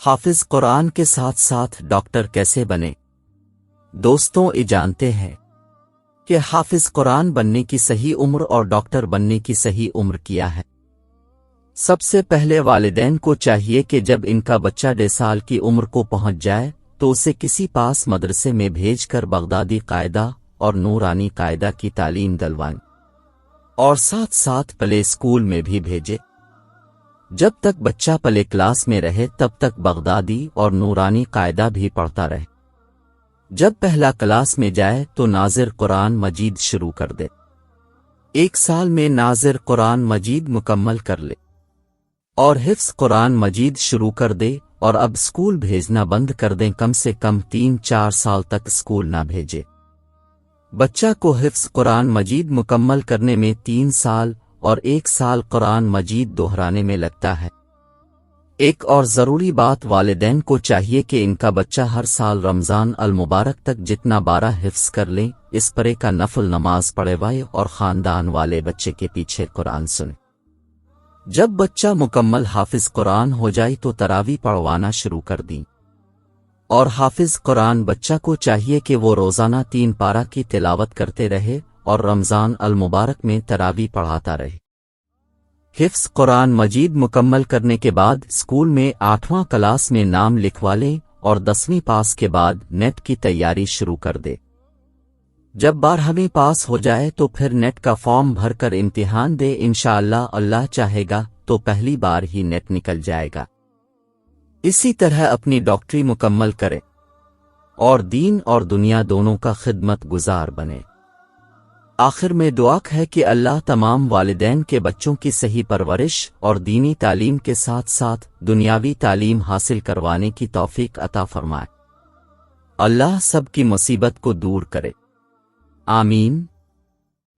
حافظ قرآن کے ساتھ ساتھ ڈاکٹر کیسے بنے؟ دوستوں، یہ جانتے ہیں کہ حافظ قرآن بننے کی صحیح عمر اور ڈاکٹر بننے کی صحیح عمر کیا ہے؟ سب سے پہلے والدین کو چاہیے کہ جب ان کا بچہ 1.5 سال کی عمر کو پہنچ جائے تو اسے کسی پاس مدرسے میں بھیج کر بغدادی قاعدہ اور نورانی قاعدہ کی تعلیم دلوائیں اور ساتھ ساتھ پلے اسکول میں بھی بھیجے۔ جب تک بچہ پلے کلاس میں رہے تب تک بغدادی اور نورانی قاعدہ بھی پڑھتا رہے۔ جب پہلا کلاس میں جائے تو ناظر قرآن مجید شروع کر دے۔ 1 سال میں ناظر قرآن مجید مکمل کر لے اور حفظ قرآن مجید شروع کر دے، اور اب اسکول بھیجنا بند کر دیں۔ کم سے کم 3-4 سال تک اسکول نہ بھیجے۔ بچہ کو حفظ قرآن مجید مکمل کرنے میں 3 سال اور 1 سال قرآن مجید دہرانے میں لگتا ہے۔ ایک اور ضروری بات، والدین کو چاہیے کہ ان کا بچہ ہر سال رمضان المبارک تک جتنا بارہ حفظ کر لیں، اس پرے کا نفل نماز پڑھوائے اور خاندان والے بچے کے پیچھے قرآن سنیں۔ جب بچہ مکمل حافظ قرآن ہو جائے تو تراویح پڑھوانا شروع کر دیں، اور حافظ قرآن بچہ کو چاہیے کہ وہ روزانہ 3 پارہ کی تلاوت کرتے رہے اور رمضان المبارک میں تراویح پڑھاتا رہے۔ حفظ قرآن مجید مکمل کرنے کے بعد اسکول میں 8واں کلاس میں نام لکھوا لیں اور 10ویں پاس کے بعد نیٹ کی تیاری شروع کر دے۔ جب 12ویں پاس ہو جائے تو پھر نیٹ کا فارم بھر کر امتحان دے۔ انشاءاللہ اللہ چاہے گا تو پہلی بار ہی نیٹ نکل جائے گا۔ اسی طرح اپنی ڈاکٹری مکمل کرے اور دین اور دنیا دونوں کا خدمت گزار بنے۔ آخر میں دعا ہے کہ اللہ تمام والدین کے بچوں کی صحیح پرورش اور دینی تعلیم کے ساتھ ساتھ دنیاوی تعلیم حاصل کروانے کی توفیق عطا فرمائے۔ اللہ سب کی مصیبت کو دور کرے، آمین۔